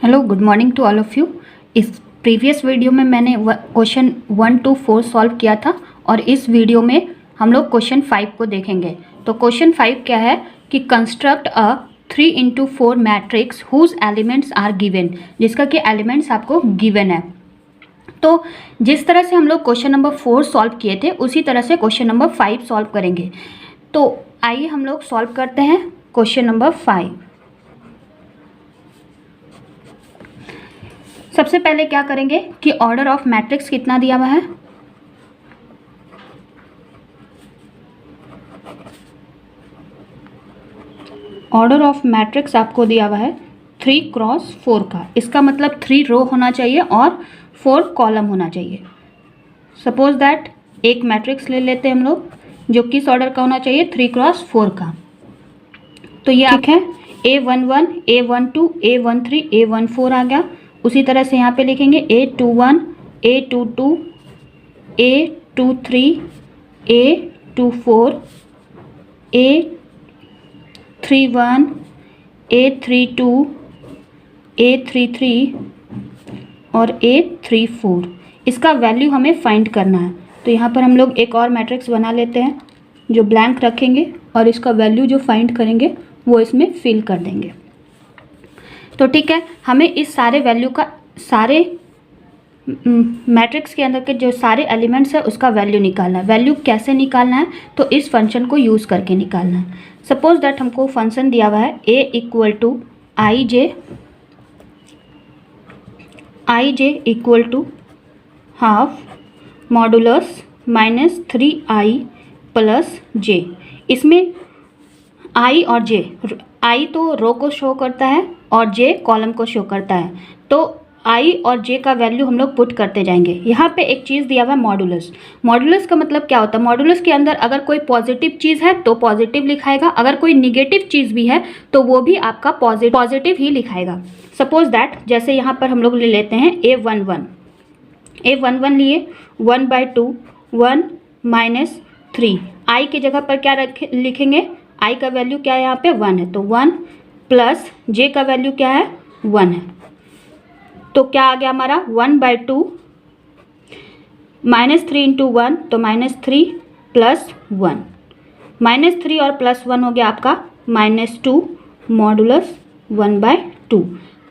Hello, good morning to all of you. इस previous video में मैंने क्वेश्चन 1 to 4 सॉल्व किया था और इस वीडियो में हम लोग क्वेश्चन 5 को देखेंगे। तो क्वेश्चन 5 क्या है कि construct a 3 into 4 matrix whose elements are given, जिसका कि एलिमेंट्स आपको गिवन है। तो जिस तरह से हम लोग क्वेश्चन नंबर 4 सॉल्व किए थे उसी तरह से क्वेश्चन नंबर 5 सॉल्व करेंगे। तो आइए हम लोग सॉल्व करते हैं क्वेश्चन नंबर 5। सबसे पहले क्या करेंगे कि ऑर्डर ऑफ मैट्रिक्स कितना दिया हुआ है, ऑर्डर ऑफ मैट्रिक्स आपको दिया हुआ है 3 क्रॉस 4 का। इसका मतलब 3 रो होना चाहिए और 4 कॉलम होना चाहिए। सपोज दैट एक मैट्रिक्स ले लेते हैं हम लोग जो किस ऑर्डर का होना चाहिए, 3 क्रॉस 4 का। तो ये ठीक है, A11, A12, A13, A14 आ गया। उसी तरह से यहाँ पे लिखेंगे A21, A22, A23, A24, A31, A32, A33 और A34। इसका वैल्यू हमें फाइंड करना है। तो यहाँ पर हम लोग एक और मैट्रिक्स बना लेते हैं जो ब्लैंक रखेंगे और इसका वैल्यू जो फाइंड करेंगे वो इसमें फिल कर देंगे। तो ठीक है, हमें इस सारे वैल्यू का, सारे मैट्रिक्स के अंदर के जो सारे एलिमेंट्स है उसका वैल्यू निकालना है। वैल्यू कैसे निकालना है, तो इस फंक्शन को यूज़ करके निकालना है। सपोज दैट हमको फंक्शन दिया हुआ है a equal to i j equal to half modulus -3i plus j. इसमें आई और जे, आई तो रो को शो करता है और जे कॉलम को शो करता है। तो आई और जे का वैल्यू हम लोग पुट करते जाएंगे। यहाँ पे एक चीज़ दिया हुआ है मॉडुलस। मॉडुलस का मतलब क्या होता है, मॉडुलस के अंदर अगर कोई पॉजिटिव चीज़ है तो पॉजिटिव लिखाएगा, अगर कोई निगेटिव चीज़ भी है तो वो भी आपका पॉजिटिव ही लिखाएगा। सपोज दैट जैसे यहाँ पर हम लोग ले लेते हैं A11 लिए 1/2 1 -3। आई की जगह पर क्या लिखेंगे, आई का वैल्यू क्या है यहाँ पे 1 है, तो 1 प्लस जे का वैल्यू क्या है 1 है। तो क्या आ गया हमारा 1/2 -3 इंटू 1, तो -3 प्लस 1, -3 और प्लस 1 हो गया आपका -2 मॉडुलस 1/2।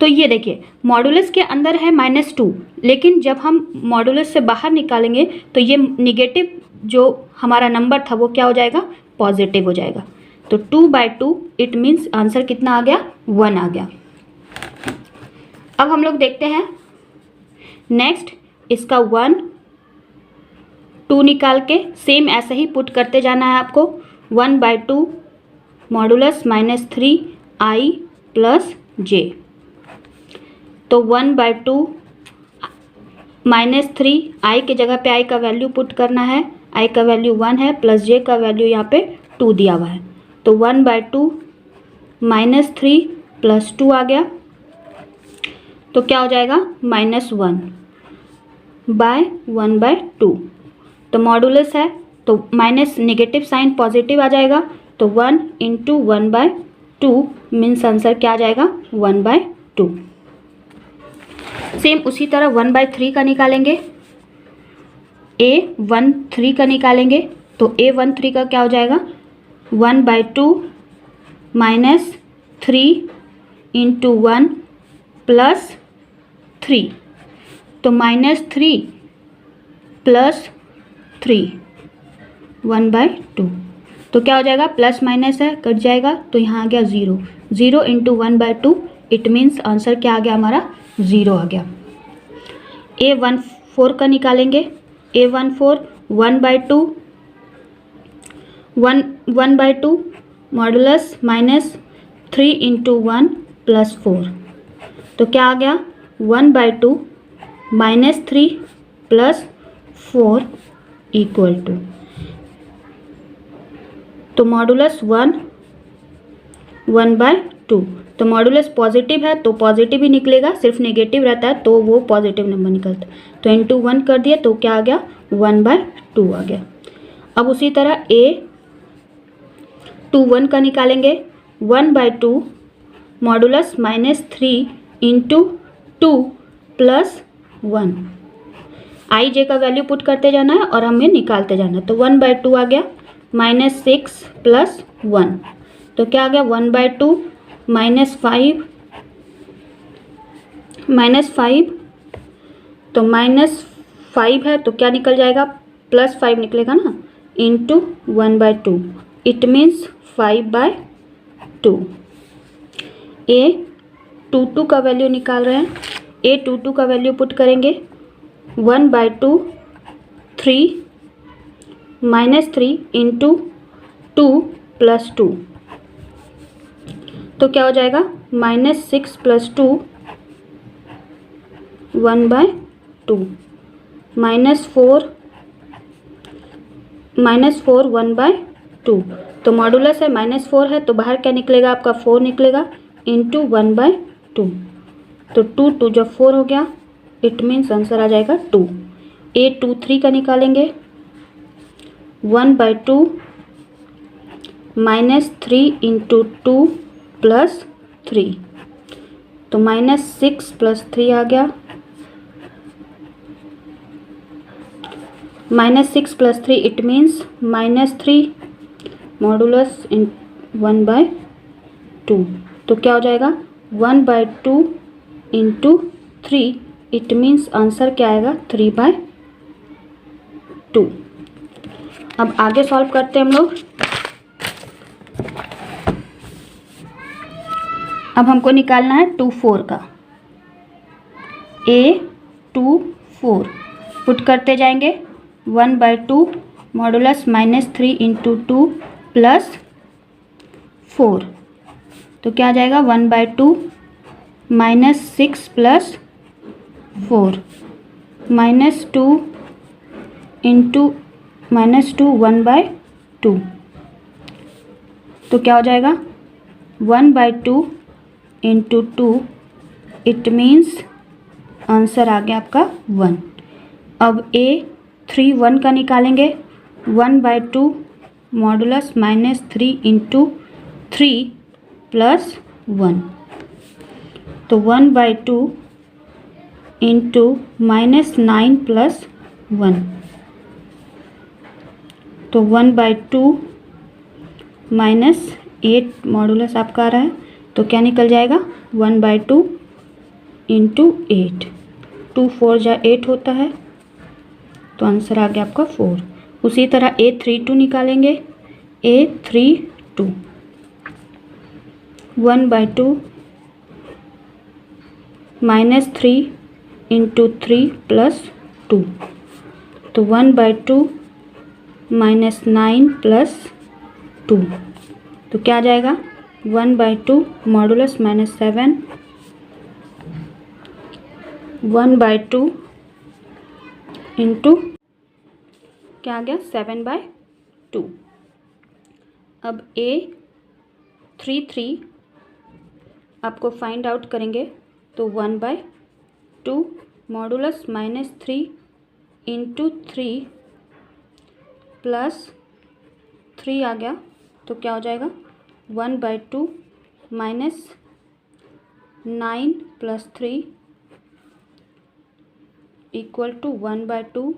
तो ये देखिए मॉडुलस के अंदर है -2, लेकिन जब हम मॉडुलस से बाहर निकालेंगे तो ये निगेटिव जो हमारा नंबर था वो क्या हो जाएगा, पॉजिटिव हो जाएगा। तो 2/2 इट मीन्स आंसर कितना आ गया, 1 आ गया। अब हम लोग देखते हैं नेक्स्ट, इसका 1 2 निकाल के सेम ऐसे ही पुट करते जाना है आपको। 1/2 मॉडुलस -3i प्लस जे। तो 1/2 -3, आई के जगह पे आई का वैल्यू पुट करना है। आई का वैल्यू 1 है प्लस जे का वैल्यू यहाँ पे 2 दिया हुआ है। तो 1/2 -3 प्लस 2 आ गया, तो क्या हो जाएगा -1 बाय 1/2। तो मॉडुलस है तो माइनस निगेटिव साइन पॉजिटिव आ जाएगा, तो 1 इंटू 1/2 मीन्स आंसर क्या आ जाएगा 1/2। सेम उसी तरह 1/3 का निकालेंगे, A13 का निकालेंगे। तो A13 का क्या हो जाएगा 1/2 -3 इंटू 1 प्लस 3, तो -3 प्लस 3 1/2। तो क्या हो जाएगा, प्लस माइनस है कट जाएगा, तो यहाँ आ गया 0। 0 इंटू 1/2 इट मीन्स आंसर क्या आ गया हमारा 0 आ गया। A14 का निकालेंगे। A14 1/2 मॉडुलस -3 इंटू 1 प्लस 4, तो क्या आ गया 1/2 -3 प्लस 4 इक्वल टू, तो मॉडुलस 1/2। तो मॉडुलस पॉजिटिव है तो पॉजिटिव ही निकलेगा, सिर्फ नेगेटिव रहता है तो वो पॉजिटिव नंबर निकलता है। तो इंटू 1 कर दिया तो क्या आ गया 1/2 आ गया। अब उसी तरह A21 का निकालेंगे। 1/2 मॉडुलस -3 इंटू 2 प्लस 1। आई जे का वैल्यू पुट करते जाना है और हमें निकालते जाना है। तो 1/2 आ गया, -6 प्लस 1, तो क्या आ गया 1/2 -5, तो -5 है तो क्या निकल जाएगा, +5 निकलेगा ना, इंटू 1/2, इट मीन्स 5/2। A22 का वैल्यू निकाल रहे हैं। A22 का वैल्यू पुट करेंगे 1/2 3 -3 इंटू 2 प्लस 2, तो क्या हो जाएगा -6 प्लस 2 1/2, -4 1/2, तो मॉडुलस है -4 है तो बाहर क्या निकलेगा आपका 4 निकलेगा इंटू 1/2, तो 2 2 जब 4 हो गया, इट मीन्स आंसर आ जाएगा 2। A23 का निकालेंगे 1/2 -3 इंटू 2 प्लस 3, तो -6 प्लस 3 आ गया, -6 प्लस 3 इट मीन्स -3 मॉडुलस इन 1/2, तो क्या हो जाएगा 1/2 इंटू 3, इट मीन्स आंसर क्या आएगा 3/2। अब आगे सॉल्व करते हैं हम लोग। अब हमको निकालना है 24 का। A24 पुट करते जाएंगे 1/2 मॉडुलस -3 इंटू 2 प्लस 4, तो क्या आ जाएगा 1/2 -6 प्लस 4 -2 इंटू -2 1/2, तो क्या हो जाएगा 1/2 इंटू 2, इट मीन्स आंसर आ गया आपका 1। अब A31 का निकालेंगे 1/2 मॉडुलस -3 इंटू 3 प्लस 1, तो 1/2 इंटू -9 प्लस 1, तो 1/2 -8 मॉडुलस आपका आ रहा है, तो क्या निकल जाएगा 1/2 इंटू 8, 2 4 जा 8 होता है, तो आंसर आ गया आपका 4। उसी तरह A32 निकालेंगे। A32 1/2 -3 इंटू 3 प्लस 2, तो 1/2 -9 प्लस 2, तो क्या आ जाएगा 1/2 मॉडुलस -7, 1/2 इंटू क्या आ गया 7/2। अब A33 आपको फाइंड आउट करेंगे, तो 1/2 मॉडुलस -3 इंटू 3 प्लस 3 आ गया, तो क्या हो जाएगा 1/2 -9 प्लस 3 इक्वल टू 1/2,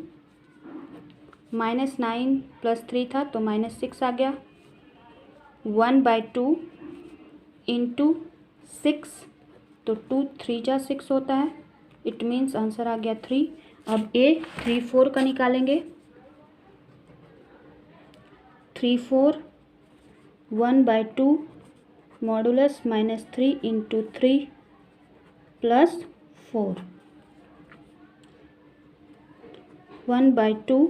-9 प्लस 3 था तो -6 आ गया, 1/2 इंटू 6, तो 2 3 जा 6 होता है, इट मीन्स आंसर आ गया 3। अब A34 का निकालेंगे। 34 1/2 मॉडुलस -3 इंटू 3 प्लस 4, 1/2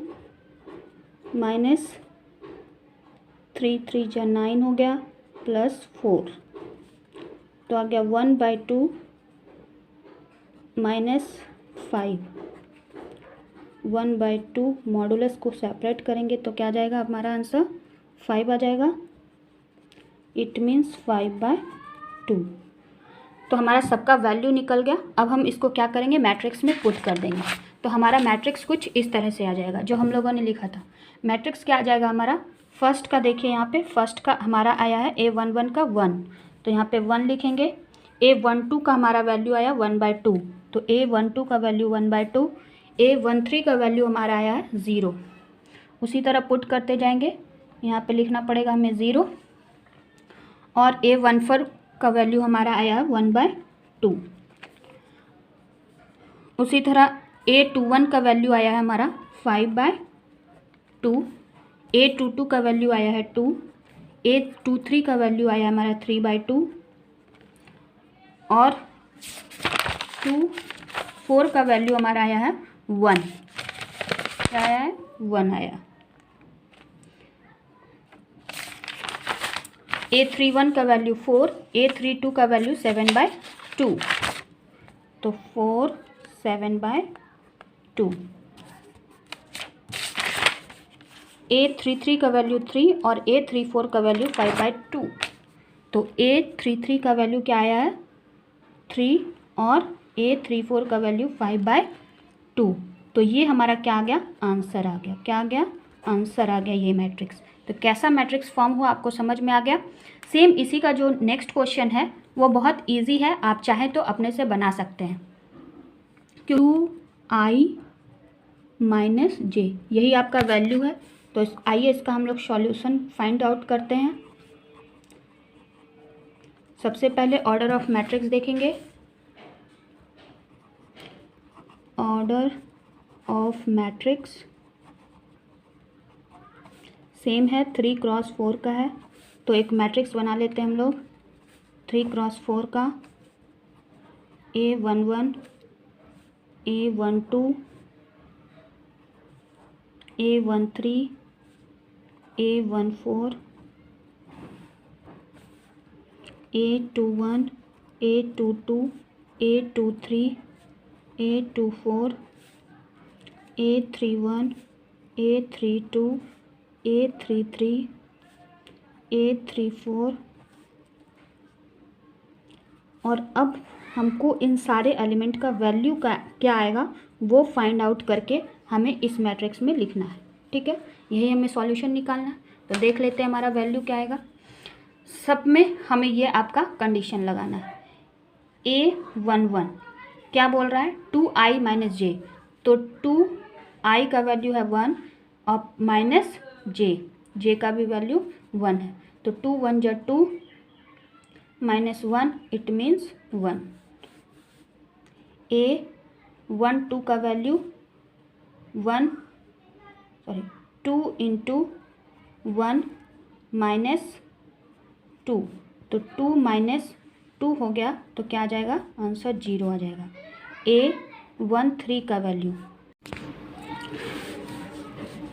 -3 3 जा 9 हो गया प्लस 4, तो आ गया 1/2 -5, 1/2 मॉडुलस को सेपरेट करेंगे तो क्या आ जाएगा हमारा आंसर 5 आ जाएगा, इट मीन्स 5/2। तो हमारा सबका वैल्यू निकल गया। अब हम इसको क्या करेंगे, मैट्रिक्स में पुट कर देंगे, तो हमारा मैट्रिक्स कुछ इस तरह से आ जाएगा जो हम लोगों ने लिखा था। मैट्रिक्स क्या आ जाएगा हमारा, फर्स्ट का देखिए यहाँ पे, फर्स्ट का हमारा आया है A11 का 1, तो यहाँ पे 1 लिखेंगे। A12 का हमारा वैल्यू आया 1/2, तो A12 का वैल्यू 1/2, A13 का वैल्यू हमारा आया है 0। उसी तरह पुट करते जाएंगे, यहाँ पे लिखना पड़ेगा हमें 0, और A14 का वैल्यू हमारा आया है 1/2। उसी तरह A21 का वैल्यू आया है हमारा 5/2, A22 का वैल्यू आया है 2, A23 का वैल्यू आया है हमारा 3/2, और 24 का वैल्यू हमारा आया है 1। क्या आया है? 1 आया। A31 का वैल्यू 4, A32 का वैल्यू 7/2, तो 4 7/2। A33 का वैल्यू 3 और A34 का वैल्यू 5/2, तो A33 का वैल्यू क्या आया है? 3 और A34 का वैल्यू 5/2। तो ये हमारा क्या आ गया? आंसर आ गया। क्या आ गया? आंसर आ गया ये मैट्रिक्स। तो कैसा मैट्रिक्स फॉर्म हुआ आपको समझ में आ गया। सेम इसी का जो नेक्स्ट क्वेश्चन है वो बहुत इजी है, आप चाहें तो अपने से बना सकते हैं। 2i - j यही आपका वैल्यू है। तो आइए इसका हम लोग सॉल्यूशन फाइंड आउट करते हैं। सबसे पहले ऑर्डर ऑफ मैट्रिक्स देखेंगे। ऑर्डर ऑफ मैट्रिक्स सेम है, 3 क्रॉस 4 का है। तो एक मैट्रिक्स बना लेते हैं हम लोग 3 क्रॉस 4 का। A11, A12, A13, A14, A21, A22, A23, A24, A31, A32, A33, A34। और अब हमको इन सारे एलिमेंट का वैल्यू का क्या आएगा वो फाइंड आउट करके हमें इस मैट्रिक्स में लिखना है। ठीक है, यही हमें सॉल्यूशन निकालना है। तो देख लेते हैं हमारा वैल्यू क्या आएगा। सब में हमें ये आपका कंडीशन लगाना है। A11 क्या बोल रहा है? 2i - j, तो 2i का वैल्यू है 1 और माइनस j का भी वैल्यू 1 है। तो 2 1 = 2 -1 इट मीन्स 1। A12 का वैल्यू 2 × 1 - 2, तो 2 - 2 हो गया, तो क्या आ जाएगा? आंसर 0 आ जाएगा। A13 का वैल्यू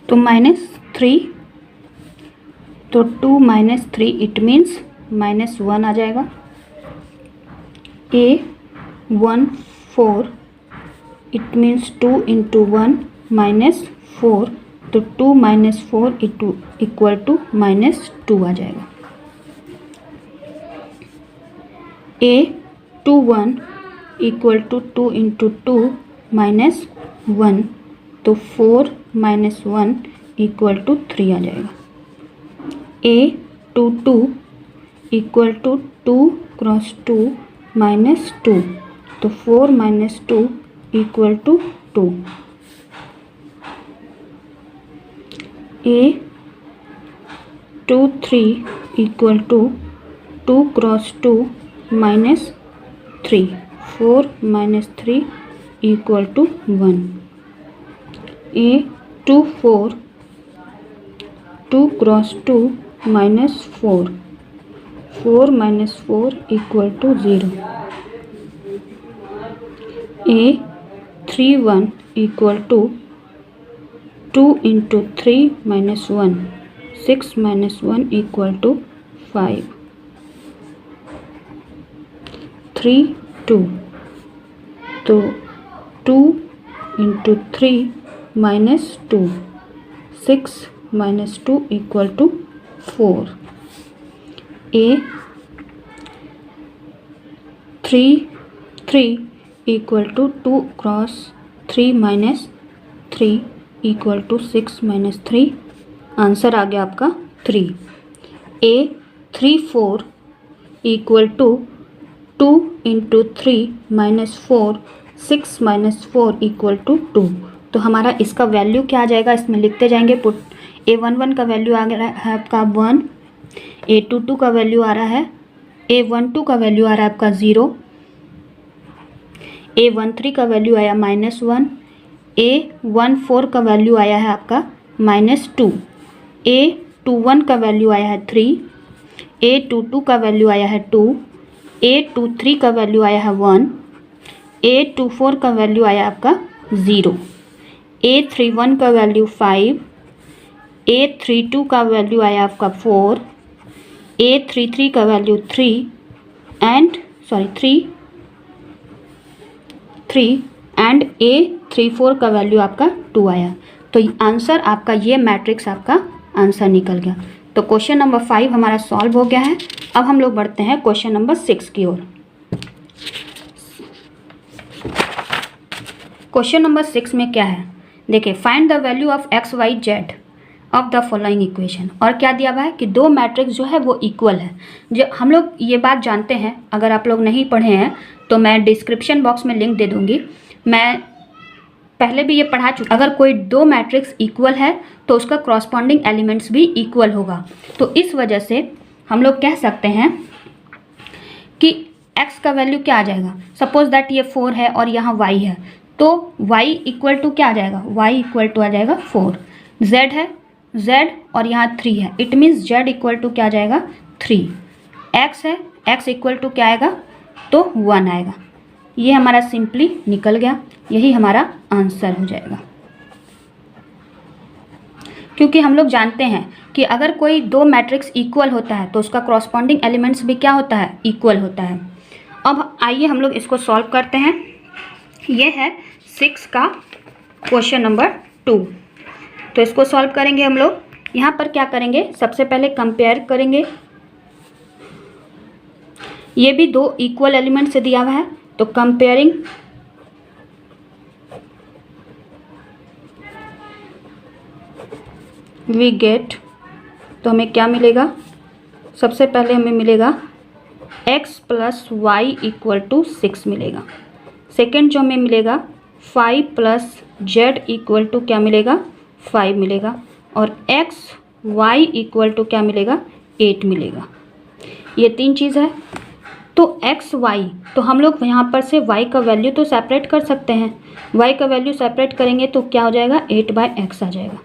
तो -3, तो 2 - 3 इट मीन्स -1 आ जाएगा। A14 इट मीन्स 2 × 1 - 4, तो 2 - 4 इक्वल टू -2 आ जाएगा। A21 इक्वल टू 2 × 2 - 1, तो 4 - 1 इक्वल टू 3 आ जाएगा। A22 इक्वल टू 2 × 2 - 2, तो 4 - 2 equal to 2। A23 equal to 2 × 2 - 3, 4 - 3 equal to 1। A24 2 × 2 - 4, 4 - 4 equal to 0। A31 equal to 2 × 3 - 1, 6 - 1 equal to 5। 3 2, तो 2 × 3 - 2, 6 - 2 equal to 4। A33 equal to 2 × 3 - 3 equal to 6 - 3, answer आ गया आपका 3। A34 equal to 2 into 3 minus 4, 6 minus 4 equal to 2। तो हमारा इसका value क्या आ जाएगा, इसमें लिखते जाएंगे। पुट A11 का वैल्यू आ रहा है आपका 1, A22 का वैल्यू आ रहा है, A12 का वैल्यू आ रहा है आपका 0, A13 का वैल्यू आया -1, A14 का वैल्यू आया है आपका -2, A21 का वैल्यू आया है 3, A22 का वैल्यू आया है 2, A23 का वैल्यू आया है 1, A24 का वैल्यू आया आपका 0, A31 का वैल्यू 5, A32 का वैल्यू आया आपका 4, A33 का वैल्यू 3 एंड A34 का वैल्यू आपका 2 आया। तो आंसर आपका ये मैट्रिक्स आपका आंसर निकल गया। तो क्वेश्चन नंबर 5 हमारा सॉल्व हो गया है। अब हम लोग बढ़ते हैं क्वेश्चन नंबर 6 की ओर। क्वेश्चन नंबर 6 में क्या है, देखिए, find the value of X Y Z of the following equation. और क्या दिया हुआ है कि दो मैट्रिक्स जो है वो इक्वल है। जो हम लोग ये बात जानते हैं, अगर आप लोग नहीं पढ़े हैं तो मैं डिस्क्रिप्शन बॉक्स में लिंक दे दूंगी, मैं पहले भी ये पढ़ा चुका। अगर कोई दो मैट्रिक्स इक्वल है तो उसका कॉरस्पॉन्डिंग एलिमेंट्स भी इक्वल होगा। तो इस वजह से हम लोग कह सकते हैं कि x का वैल्यू क्या आ जाएगा, सपोज दैट ये 4 है और यहाँ y है, तो y इक्वल टू क्या आ जाएगा, y इक्वल टू आ जाएगा 4, z है z और यहाँ 3 है, it means z equal to क्या आ जाएगा 3, x है x इक्वल टू क्या आएगा तो 1 आएगा। ये हमारा सिंपली निकल गया, यही हमारा आंसर हो जाएगा। क्योंकि हम लोग जानते हैं कि अगर कोई दो मैट्रिक्स इक्वल होता है तो उसका कॉरस्पॉन्डिंग एलिमेंट्स भी क्या होता है, इक्वल होता है। अब आइए हम लोग इसको सॉल्व करते हैं। ये है 6 का क्वेश्चन नंबर 2। तो इसको सॉल्व करेंगे हम लोग। यहाँ पर क्या करेंगे, सबसे पहले कंपेयर करेंगे। ये भी दो इक्वल एलिमेंट से दिया हुआ है, तो कंपेयरिंग वी गेट, तो हमें क्या मिलेगा, सबसे पहले हमें मिलेगा x plus Y equal to 6 मिलेगा। सेकेंड जो हमें मिलेगा 5 प्लस जेड इक्वल टू क्या मिलेगा 5 मिलेगा, और x y इक्वल टू क्या मिलेगा 8 मिलेगा। ये तीन चीज़ है। तो x y, तो हम लोग यहाँ पर से y का वैल्यू तो सेपरेट कर सकते हैं। y का वैल्यू सेपरेट करेंगे तो क्या हो जाएगा 8/x आ जाएगा।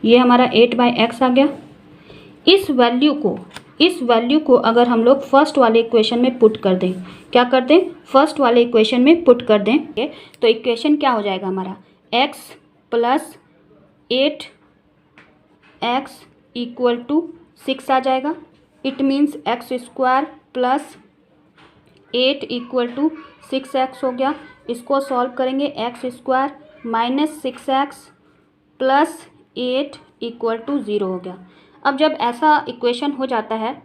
ये हमारा 8/x आ गया। इस वैल्यू को अगर हम लोग फर्स्ट वाले इक्वेशन में पुट कर दें, क्या कर दें, फर्स्ट वाले इक्वेशन में पुट कर दें, तो इक्वेशन क्या हो जाएगा हमारा, x plus 8x equal to 6 आ जाएगा। It means X square plus 8 equal to 6x हो गया। इसको सॉल्व करेंगे, X square minus 6x plus 8 equal to 0 हो गया। अब जब ऐसा इक्वेशन हो जाता है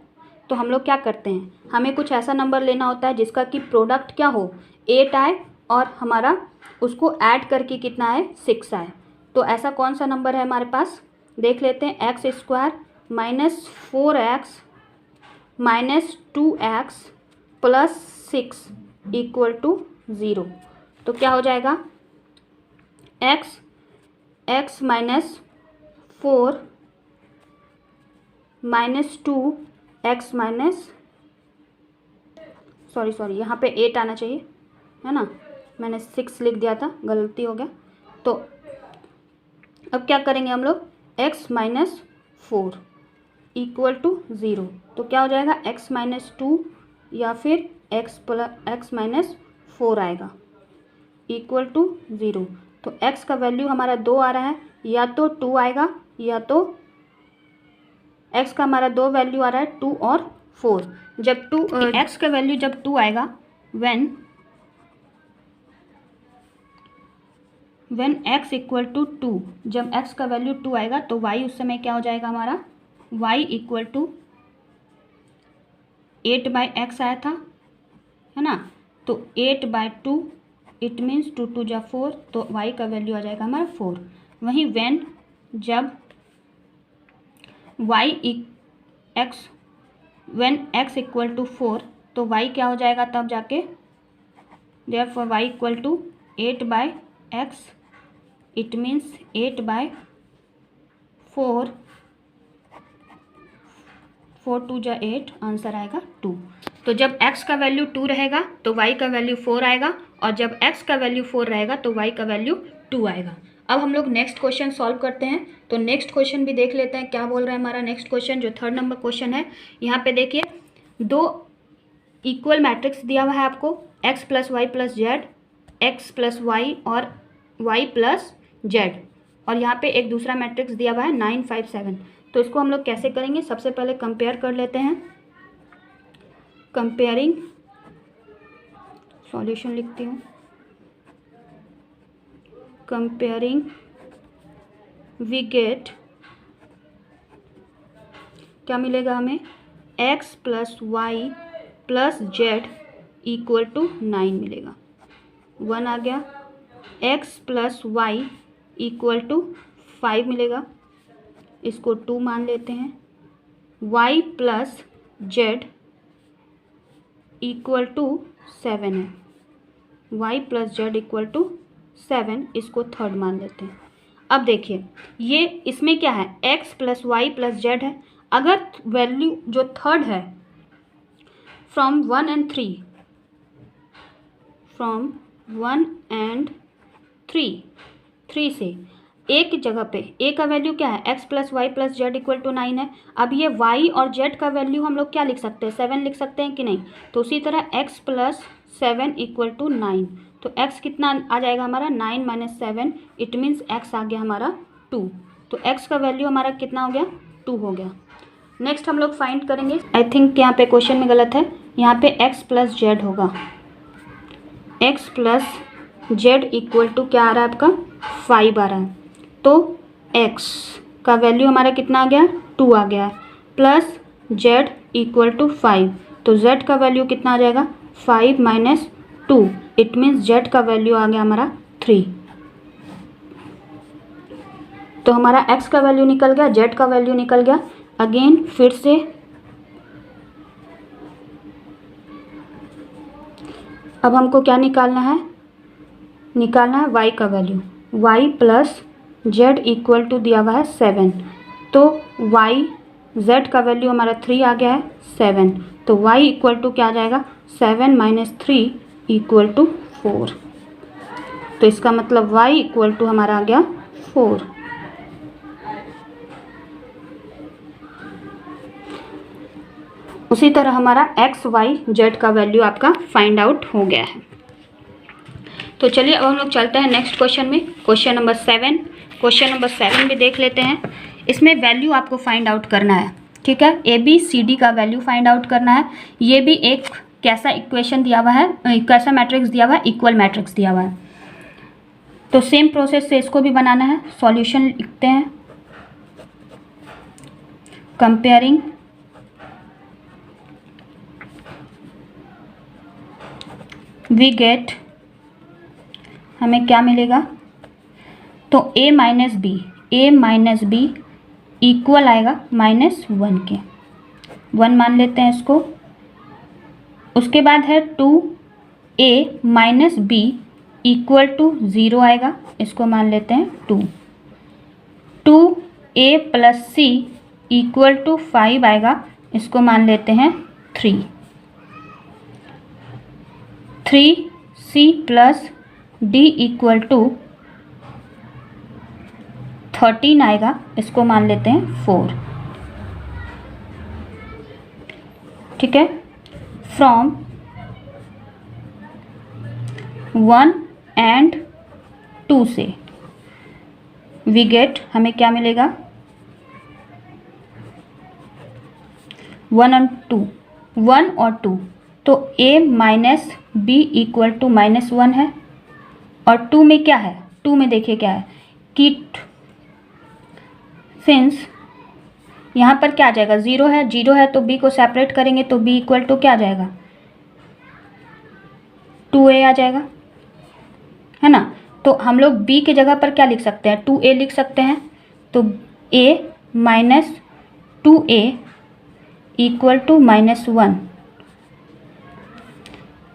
तो हम लोग क्या करते हैं, हमें कुछ ऐसा नंबर लेना होता है जिसका कि प्रोडक्ट क्या हो 8 आए और हमारा उसको ऐड करके कितना आए 6 आए। तो ऐसा कौन सा नंबर है हमारे पास, देख लेते हैं। X square minus 4x minus 2x plus 6 equal to 0। तो क्या हो जाएगा, x minus 4 minus 2x minus sorry यहाँ पे 8 आना चाहिए, है ना, मैंने 6 लिख दिया था, गलती हो गया। तो अब क्या करेंगे हम लोग, x माइनस 4 इक्वल टू 0। तो क्या हो जाएगा x माइनस 2 या फिर x माइनस 4 आएगा इक्वल टू 0। तो x का वैल्यू हमारा 2 आ रहा है, या तो 2 आएगा या तो x का हमारा 2 वैल्यू आ रहा है 2 और 4। जब x का वैल्यू जब 2 आएगा व्हेन x इक्वल टू 2, जब x का वैल्यू 2 आएगा तो y उस समय क्या हो जाएगा हमारा, y इक्वल टू 8/x आया था, है ना। तो 8/2 इट मीन्स 2 2 जा 4, तो y का वैल्यू आ जाएगा हमारा 4। वहीं जब x इक्वल टू 4 तो y क्या हो जाएगा तब जाके, therefore y equal to 8/x, it means 8/4, 4 2 जा 8, आंसर आएगा 2। तो जब x का वैल्यू 2 रहेगा तो y का वैल्यू 4 आएगा, और जब x का वैल्यू 4 रहेगा तो y का वैल्यू 2 आएगा। अब हम लोग नेक्स्ट क्वेश्चन सॉल्व करते हैं। तो नेक्स्ट क्वेश्चन भी देख लेते हैं क्या बोल रहा है हमारा नेक्स्ट क्वेश्चन, जो 3rd नंबर क्वेश्चन है। यहाँ पे देखिए 2 इक्वल मैट्रिक्स दिया हुआ है आपको, x plus Y plus Z, X plus Y और y प्लस जेड, और यहाँ पे एक दूसरा मैट्रिक्स दिया हुआ है 9 5 7। तो इसको हम लोग कैसे करेंगे, सबसे पहले कंपेयर कर लेते हैं। कंपेयरिंग, सॉल्यूशन लिखती हूँ, कंपेयरिंग वी गेट, क्या मिलेगा हमें, x plus Y plus Z equal to 9 मिलेगा। 1 आ गया। x plus Y equal to 5 मिलेगा, इसको 2 मान लेते हैं। y plus Z equal to 7 है, y plus Z equal to 7, इसको 3rd मान लेते हैं। अब देखिए ये इसमें क्या है, x plus Y plus Z है। अगर वैल्यू जो 3rd है फ्रॉम 1 and 3, फ्रॉम 1 and 3 से एक जगह पे a का वैल्यू क्या है, x plus Y plus Z equal to 9 है। अब ये y और z का वैल्यू हम लोग क्या लिख सकते हैं, 7 लिख सकते हैं कि नहीं। तो उसी तरह x प्लस 7 इक्वल टू 9, तो x कितना आ जाएगा हमारा, 9 माइनस 7, इट मीन्स x आ गया हमारा 2। तो x का वैल्यू हमारा कितना हो गया, 2 हो गया। नेक्स्ट हम लोग फाइंड करेंगे, आई थिंक यहाँ पे क्वेश्चन में गलत है, यहाँ पे x प्लस जेड होगा, x plus Z equal to क्या आ रहा है आपका, 5 आ रहा है। तो x का वैल्यू हमारा कितना आ गया, 2 आ गया, प्लस z इक्वल टू 5, तो z का वैल्यू कितना आ जाएगा, 5 माइनस 2, इट मीन्स z का वैल्यू आ गया हमारा 3। तो हमारा x का वैल्यू निकल गया, z का वैल्यू निकल गया। अगेन फिर से अब हमको क्या निकालना है, निकालना है y का value, y plus z equal to दिया हुआ है 7, तो y z का वैल्यू हमारा 3 आ गया है 7, तो y इक्वल टू क्या आ जाएगा, 7 माइनस 3 इक्वल टू 4। तो इसका मतलब y इक्वल टू हमारा आ गया 4। उसी तरह हमारा x y z का वैल्यू आपका फाइंड आउट हो गया है। तो चलिए अब हम लोग चलते हैं नेक्स्ट क्वेश्चन में, क्वेश्चन नंबर 7। क्वेश्चन नंबर 7 भी देख लेते हैं। इसमें वैल्यू आपको फाइंड आउट करना है, ठीक है, ए बी सी डी का वैल्यू फाइंड आउट करना है। ये भी एक कैसा इक्वेशन दिया हुआ है, कैसा मैट्रिक्स दिया हुआ है, इक्वल मैट्रिक्स दिया हुआ है। तो सेम प्रोसेस से इसको भी बनाना है। सॉल्यूशन लिखते हैं, कंपेयरिंग वी गेट, हमें क्या मिलेगा, तो a माइनस बी इक्वल आएगा -1 के, 1 मान लेते हैं इसको। उसके बाद है 2a minus B equal to 0 आएगा, इसको मान लेते हैं 2। 2a plus C equal to 5 आएगा, इसको मान लेते हैं 3। 3c plus d equal to 13 आएगा, इसको मान लेते हैं 4। ठीक है, फ्रॉम 1 and 2 से वी गेट, हमें क्या मिलेगा, 1 और 2, तो a minus B equal to -1 है, और 2 में क्या है, 2 में देखिए क्या है कि सिंस यहाँ पर क्या आ जाएगा, 0 है, तो b को सेपरेट करेंगे तो b इक्वल टू क्या आ जाएगा, 2a आ जाएगा, है ना। तो हम लोग b की जगह पर क्या लिख सकते हैं, 2a लिख सकते हैं। तो a minus 2a equal to -1,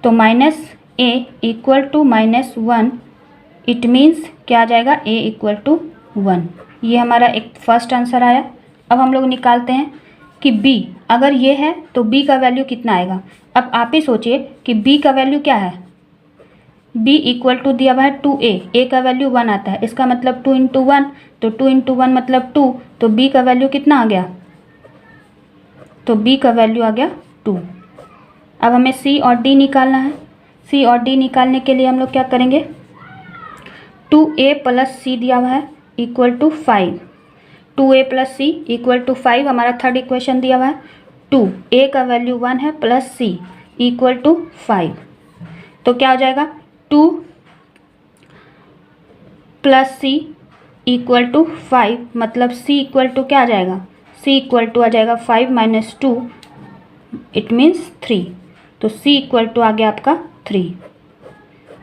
तो minus A equal to -1, it means क्या आ जाएगा, ए इक्वल टू 1। ये हमारा एक फर्स्ट आंसर आया। अब हम लोग निकालते हैं कि बी अगर ये है तो बी का वैल्यू कितना आएगा। अब आप ही सोचिए कि बी का वैल्यू क्या है, b इक्वल टू दिया हुआ है 2a, a का वैल्यू 1 आता है, इसका मतलब 2 इंटू 1, तो 2 इंटू 1 मतलब 2, तो b का वैल्यू कितना आ गया, तो b का वैल्यू आ गया 2। अब हमें c और d निकालना है। c और d निकालने के लिए हम लोग क्या करेंगे, 2a प्लस c दिया हुआ है equal to 5, 2a plus c equal to 5 हमारा थर्ड इक्वेशन दिया हुआ है। 2 a का वैल्यू 1 है प्लस c इक्वल टू 5, तो क्या हो जाएगा 2 प्लस c इक्वल टू 5, मतलब c इक्वल टू क्या आ जाएगा, c इक्वल टू आ जाएगा 5 माइनस 2, इट मीन्स 3, तो c इक्वल टू आ गया आपका 3।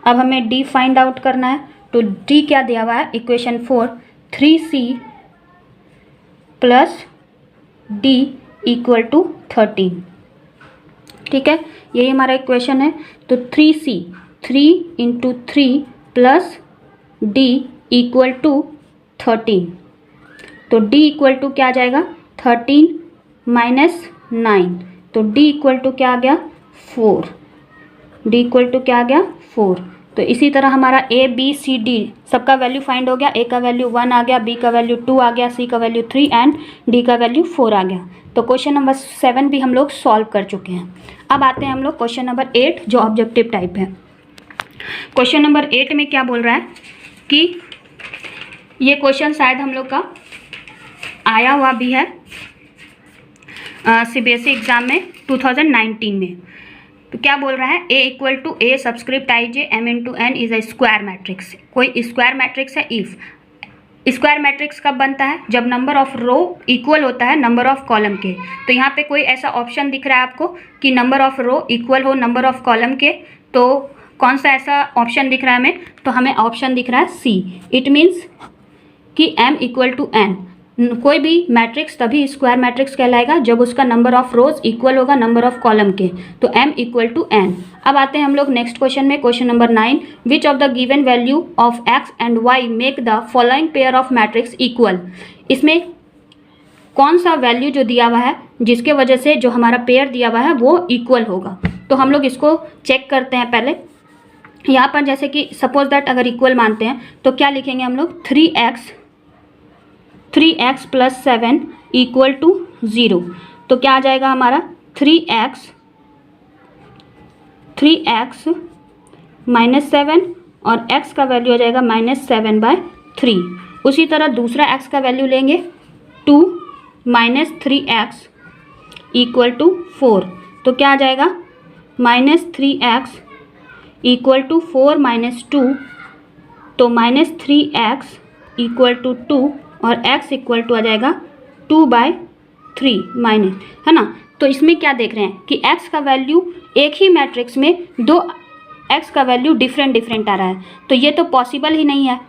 अब हमें d फाइंड आउट करना है, तो d क्या दिया हुआ है, equation 4 3c plus d equal to 13, ठीक है, यही हमारा इक्वेशन है। तो 3c 3 into 3 plus d equal to 13, तो d इक्वल टू क्या आ जाएगा 13 माइनस 9, तो d इक्वल टू क्या आ गया 4, d इक्वल टू क्या आ गया 4। तो इसी तरह हमारा a b c d सबका वैल्यू फाइंड हो गया, a का वैल्यू 1 आ गया, b का वैल्यू 2 आ गया, c का वैल्यू 3 एंड d का वैल्यू 4 आ गया। तो क्वेश्चन नंबर 7 भी हम लोग सॉल्व कर चुके हैं। अब आते हैं हम लोग क्वेश्चन नंबर 8 जो ऑब्जेक्टिव टाइप है। क्वेश्चन नंबर 8 में क्या बोल रहा है कि ये क्वेश्चन शायद हम लोग का आया हुआ भी है CBSE एग्ज़ाम में 2019 में। तो क्या बोल रहा है, a equal to a subscript I J m into n is a square matrix. कोई स्क्वायर मैट्रिक्स है इफ़ स्क्वायर मैट्रिक्स कब बनता है, जब नंबर ऑफ रो इक्वल होता है नंबर ऑफ कॉलम के। तो यहाँ पे कोई ऐसा ऑप्शन दिख रहा है आपको कि नंबर ऑफ रो इक्वल हो नंबर ऑफ कॉलम के, तो कौन सा ऐसा ऑप्शन दिख रहा है हमें, तो हमें ऑप्शन दिख रहा है सी। इट मीन्स कि m इक्वल टू n, कोई भी मैट्रिक्स तभी स्क्वायर मैट्रिक्स कहलाएगा जब उसका नंबर ऑफ रोज इक्वल होगा नंबर ऑफ कॉलम के, तो m इक्वल टू n। अब आते हैं हम लोग नेक्स्ट क्वेश्चन में, question number 9, which of the given value of x and y make the following pair of matrix equal. इसमें कौन सा वैल्यू जो दिया हुआ है जिसके वजह से जो हमारा पेयर दिया हुआ है वो इक्वल होगा। तो हम लोग इसको चेक करते हैं पहले। यहाँ पर जैसे कि सपोज दैट अगर इक्वल मानते हैं तो क्या लिखेंगे हम लोग, 3x प्लस 7 इक्वल टू 0। तो क्या आ जाएगा हमारा 3x माइनस 7 और x का वैल्यू आ जाएगा -7/3। उसी तरह दूसरा x का वैल्यू लेंगे 2 माइनस 3x इक्वल टू 4। तो क्या आ जाएगा -3x इक्वल टू 4 माइनस 2, तो -3x इक्वल टू 2 और x इक्वल टू आ जाएगा 2/3 माइनस, है ना। तो इसमें क्या देख रहे हैं कि x का वैल्यू एक ही मैट्रिक्स में दो x का वैल्यू डिफरेंट आ रहा है, तो ये तो पॉसिबल ही नहीं है।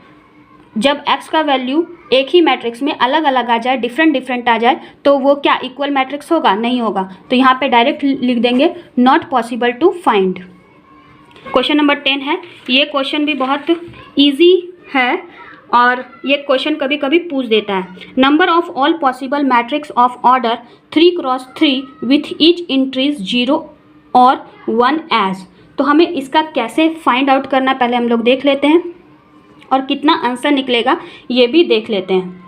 जब x का वैल्यू एक ही मैट्रिक्स में अलग अलग आ जाए, डिफरेंट आ जाए, तो वो क्या इक्वल मैट्रिक्स होगा, नहीं होगा। तो यहाँ पे डायरेक्ट लिख देंगे not possible to find. Question number 10 है, ये क्वेश्चन भी बहुत ईजी है और ये क्वेश्चन कभी कभी पूछ देता है। Number of all possible matrix of order 3x3 with each entries 0 और 1 एज। तो हमें इसका कैसे फाइंड आउट करना पहले हम लोग देख लेते हैं और कितना आंसर निकलेगा ये भी देख लेते हैं।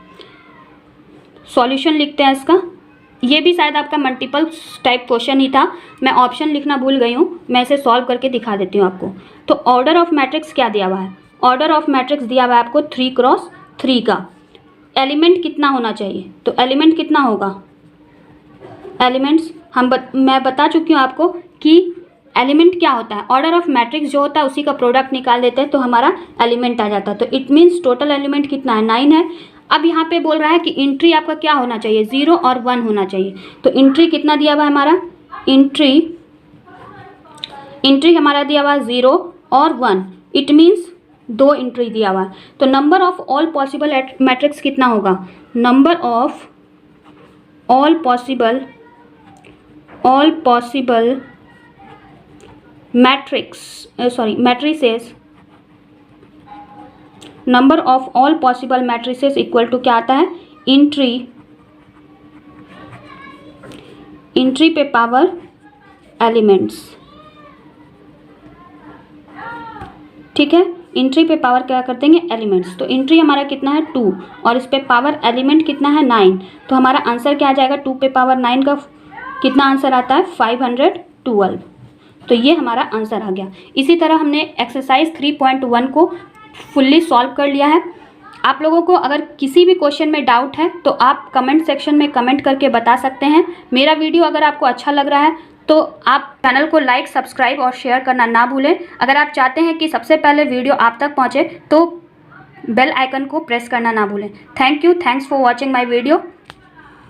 सॉल्यूशन लिखते हैं इसका। ये भी शायद आपका मल्टीपल टाइप क्वेश्चन ही था, मैं ऑप्शन लिखना भूल गई हूँ, मैं इसे सॉल्व करके दिखा देती हूँ आपको। तो ऑर्डर ऑफ मैट्रिक्स क्या दिया हुआ है, ऑर्डर ऑफ मैट्रिक्स दिया हुआ है आपको 3x3 का। एलिमेंट कितना होना चाहिए, तो एलिमेंट कितना होगा, एलिमेंट्स मैं बता चुकी हूँ आपको कि एलिमेंट क्या होता है, ऑर्डर ऑफ मैट्रिक्स जो होता है उसी का प्रोडक्ट निकाल देते हैं तो हमारा एलिमेंट आ जाता है। तो इट मीन्स टोटल एलिमेंट कितना है, 9 है। अब यहाँ पे बोल रहा है कि इंट्री आपका क्या होना चाहिए, 0 और 1 होना चाहिए। तो इंट्री कितना दिया हुआ है हमारा, इंट्री हमारा दिया हुआ है 0 और 1, इट मीन्स 2 इंट्री दिया हुआ है। तो number of all possible matrix कितना होगा, number of all possible matrices, number of all possible matrices equal to क्या आता है, इंट्री पे पावर एलिमेंट्स, ठीक है। इंट्री पे पावर क्या कर देंगे, एलिमेंट्स। तो इंट्री हमारा कितना है 2 और इस पे पावर एलिमेंट कितना है 9, तो हमारा आंसर क्या आ जाएगा, 2 पे पावर 9 का कितना आंसर आता है 512। तो ये हमारा आंसर आ गया। इसी तरह हमने एक्सरसाइज 3.1 को फुल्ली सॉल्व कर लिया है। आप लोगों को अगर किसी भी क्वेश्चन में डाउट है तो आप कमेंट सेक्शन में कमेंट करके बता सकते हैं। मेरा वीडियो अगर आपको अच्छा लग रहा है तो आप चैनल को लाइक, सब्सक्राइब और शेयर करना ना भूलें। अगर आप चाहते हैं कि सबसे पहले वीडियो आप तक पहुंचे तो बेल आइकन को प्रेस करना ना भूलें। Thank you, thanks for watching my video.